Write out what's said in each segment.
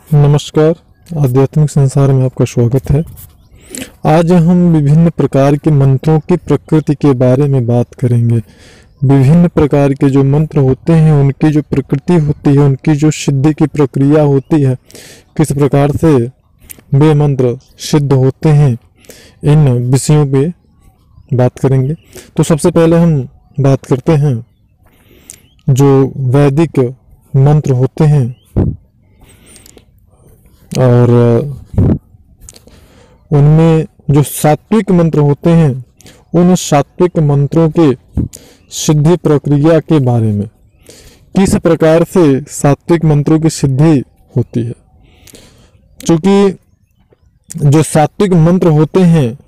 नमस्कार। आध्यात्मिक संसार में आपका स्वागत है। आज हम विभिन्न प्रकार के मंत्रों की प्रकृति के बारे में बात करेंगे। विभिन्न प्रकार के जो मंत्र होते हैं उनकी जो प्रकृति होती है, उनकी जो सिद्धि की प्रक्रिया होती है, किस प्रकार से वे मंत्र सिद्ध होते हैं, इन विषयों पे बात करेंगे। तो सबसे पहले हम बात करते हैं जो वैदिक मंत्र होते हैं और उनमें जो सात्विक मंत्र होते हैं, उन सात्विक मंत्रों के सिद्धि प्रक्रिया के बारे में, किस प्रकार से सात्विक मंत्रों की सिद्धि होती है। क्योंकि जो सात्विक मंत्र होते हैं,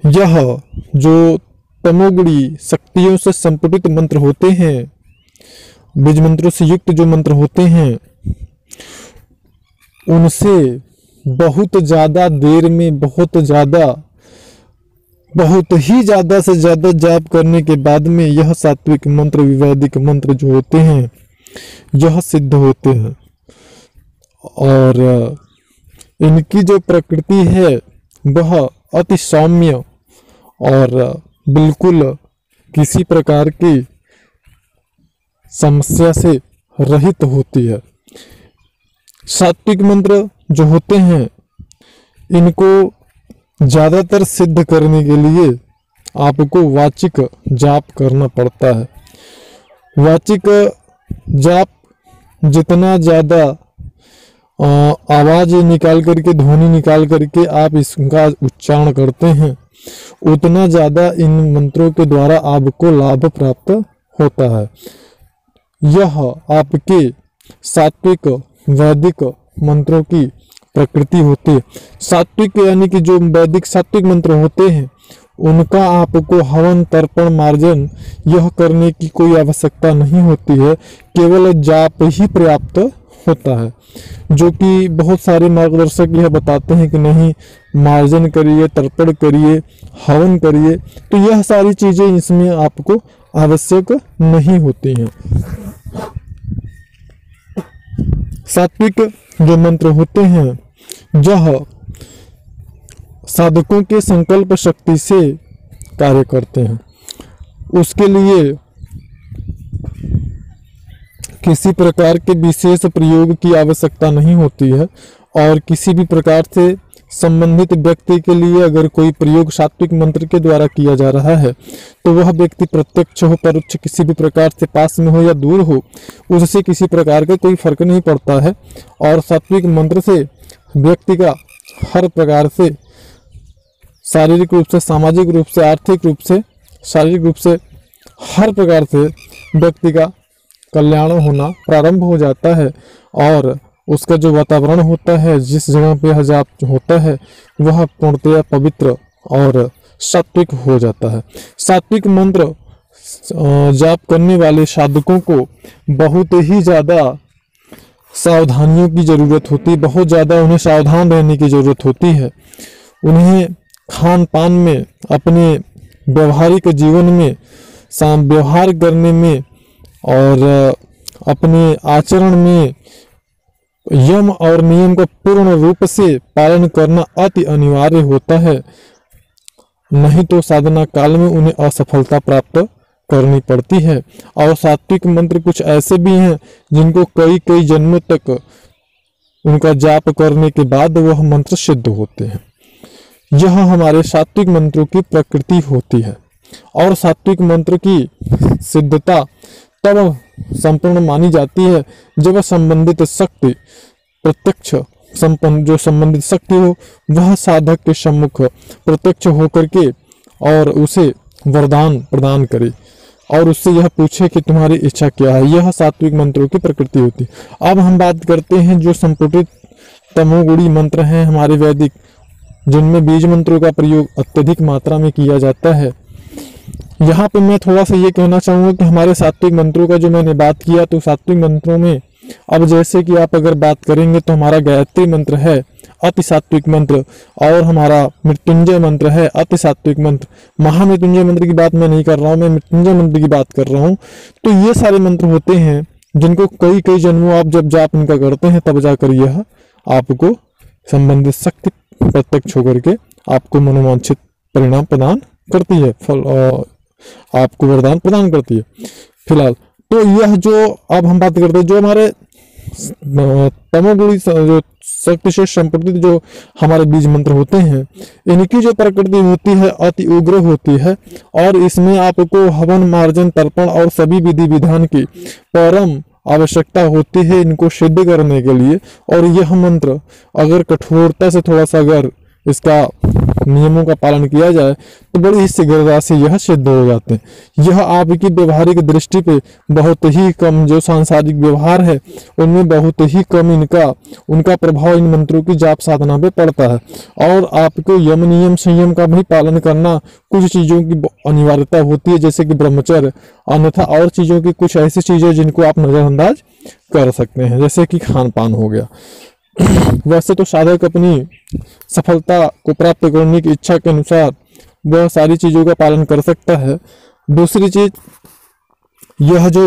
यह जो तमोगुणी शक्तियों से संपुटित मंत्र होते हैं, बीज मंत्रों से युक्त जो मंत्र होते हैं, उनसे बहुत ज़्यादा देर में बहुत ही ज़्यादा से ज़्यादा जाप करने के बाद में यह सात्विक मंत्र, वैदिक मंत्र जो होते हैं, यह सिद्ध होते हैं। और इनकी जो प्रकृति है वह अति सौम्य और बिल्कुल किसी प्रकार की समस्या से रहित होती है। सात्विक मंत्र जो होते हैं, इनको ज़्यादातर सिद्ध करने के लिए आपको वाचिक जाप करना पड़ता है। वाचिक जाप जितना ज़्यादा आवाज़ निकाल करके, ध्वनि निकाल करके आप इसका उच्चारण करते हैं, उतना ज़्यादा इन मंत्रों के द्वारा आपको लाभ प्राप्त होता है। यह आपके सात्विक वैदिक मंत्रों की प्रकृति होती है। सात्विक यानी कि जो वैदिक सात्विक मंत्र होते हैं, उनका आपको हवन, तर्पण, मार्जन यह करने की कोई आवश्यकता नहीं होती है, केवल जाप ही पर्याप्त होता है। जो कि बहुत सारे मार्गदर्शक यह बताते हैं कि नहीं, मार्जन करिए, तर्पण करिए, हवन करिए, तो यह सारी चीज़ें इसमें आपको आवश्यक नहीं होती हैं। सात्विक जो मंत्र होते हैं, यह साधकों के संकल्प शक्ति से कार्य करते हैं। उसके लिए किसी प्रकार के विशेष प्रयोग की आवश्यकता नहीं होती है। और किसी भी प्रकार से संबंधित व्यक्ति के लिए अगर कोई प्रयोग सात्विक मंत्र के द्वारा किया जा रहा है, तो वह व्यक्ति प्रत्यक्ष हो, परोक्ष, किसी भी प्रकार से पास में हो या दूर हो, उससे किसी प्रकार का कोई फर्क नहीं पड़ता है। और सात्विक मंत्र से व्यक्ति का हर प्रकार से शारीरिक रूप से, सामाजिक रूप से, आर्थिक रूप से, शारीरिक रूप से, हर प्रकार से व्यक्ति का कल्याण होना प्रारंभ हो जाता है। और उसका जो वातावरण होता है, जिस जगह पे यह जाप होता है, वह पूर्णतया पवित्र और सात्विक हो जाता है। सात्विक मंत्र जाप करने वाले साधकों को बहुत ही ज़्यादा सावधानियों की ज़रूरत होती है, बहुत ज़्यादा उन्हें सावधान रहने की ज़रूरत होती है। उन्हें खान पान में, अपने व्यवहारिक जीवन में, व्यवहार करने में और अपने आचरण में यम और नियम का पूर्ण रूप से पालन करना अति अनिवार्य होता है। नहीं तो साधना काल में उन्हें असफलता प्राप्त करनी पड़ती है। और सात्विक मंत्र कुछ ऐसे भी हैं जिनको कई कई जन्मों तक उनका जाप करने के बाद वह मंत्र सिद्ध होते हैं। यह हमारे सात्विक मंत्रों की प्रकृति होती है। और सात्विक मंत्र की सिद्धता तब संपूर्ण मानी जाती है जब संबंधित शक्ति, प्रत्यक्ष संपन्न जो संबंधित शक्ति हो, वह साधक के सम्मुख प्रत्यक्ष होकर के और उसे वरदान प्रदान करे और उससे यह पूछे कि तुम्हारी इच्छा क्या है। यह सात्विक मंत्रों की प्रकृति होती है। अब हम बात करते हैं जो संपुटित तमोगुणी मंत्र हैं हमारे वैदिक, जिनमें बीज मंत्रों का प्रयोग अत्यधिक मात्रा में किया जाता है। यहाँ पे मैं थोड़ा सा ये कहना चाहूँगा कि हमारे सात्विक मंत्रों का जो मैंने बात किया, तो सात्विक मंत्रों में अब जैसे कि आप अगर बात करेंगे तो हमारा गायत्री मंत्र है अति सात्विक मंत्र, और हमारा मृत्युंजय मंत्र है अति सात्विक मंत्र। महामृत्युंजय मंत्र की बात मैं नहीं कर रहा हूँ, मैं मृत्युंजय मंत्र की बात कर रहा हूँ। तो ये सारे मंत्र होते हैं जिनको कई कई जन्मों आप जब जाप इनका करते हैं तब जाकर यह आपको संबंधित शक्ति प्रत्यक्ष होकर के आपको मनोवांछित परिणाम प्रदान करती है, फल आपको वरदान प्रदान करती है। फिलहाल तो यह जो अब हम बात करते हैं जो हमारे तमोगुणी जो शक्ति से संपत्ति जो हमारे बीज मंत्र होते हैं, इनकी जो प्रकृति होती है अति उग्र होती है और इसमें आपको हवन, मार्जन, तर्पण और सभी विधि विधान की परम आवश्यकता होती है इनको सिद्ध करने के लिए। और यह मंत्र अगर कठोरता से थोड़ा सा अगर इसका नियमों का पालन किया जाए तो बड़ी ही शीघ्रता से यह सिद्ध हो जाते हैं। यह आपकी व्यवहारिक दृष्टि पे बहुत ही कम, जो सांसारिक व्यवहार है उनमें बहुत ही कम उनका प्रभाव इन मंत्रों की जाप साधना पे पड़ता है। और आपको यम नियम संयम का भी पालन करना, कुछ चीज़ों की अनिवार्यता होती है जैसे कि ब्रह्मचर्य, अन्यथा और चीज़ों की कुछ ऐसी चीज़ें जिनको आप नज़रअंदाज कर सकते हैं जैसे कि खान पान हो गया। वैसे तो साधक अपनी सफलता को प्राप्त करने की इच्छा के अनुसार वह सारी चीज़ों का पालन कर सकता है। दूसरी चीज, यह जो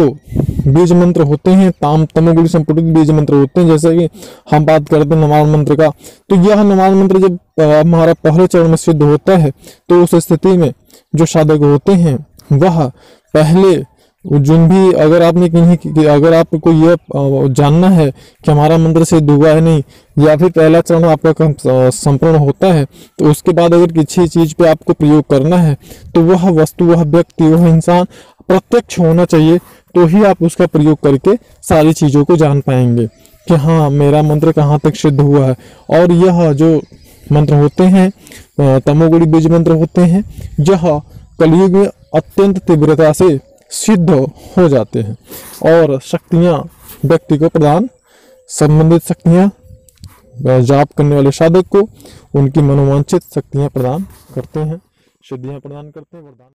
बीज मंत्र होते हैं तमोगुणी संपुटित बीज मंत्र होते हैं, जैसे कि हम बात करते हैं नमाज मंत्र का, तो यह नमाज मंत्र जब हमारा पहले चरण में सिद्ध होता है तो उस स्थिति में जो साधक होते हैं वह पहले जिन भी अगर आपको यह जानना है कि हमारा मंत्र सिद्ध हुआ है नहीं, या फिर पहला चरण आपका संपूर्ण होता है, तो उसके बाद अगर किसी चीज़ पे आपको प्रयोग करना है तो वह वस्तु, वह व्यक्ति, वह इंसान प्रत्यक्ष होना चाहिए, तो ही आप उसका प्रयोग करके सारी चीज़ों को जान पाएंगे कि हाँ मेरा मंत्र कहाँ तक सिद्ध हुआ है। और यह जो मंत्र होते हैं तमोगुणी बीज मंत्र होते हैं, यह कलयुग में अत्यंत तीव्रता से सिद्ध हो जाते हैं और शक्तियाँ व्यक्ति को प्रदान, संबंधित शक्तियाँ जाप करने वाले साधक को उनकी मनोवांछित शक्तियाँ प्रदान करते हैं, सिद्धियाँ प्रदान करते हैं, वरदान।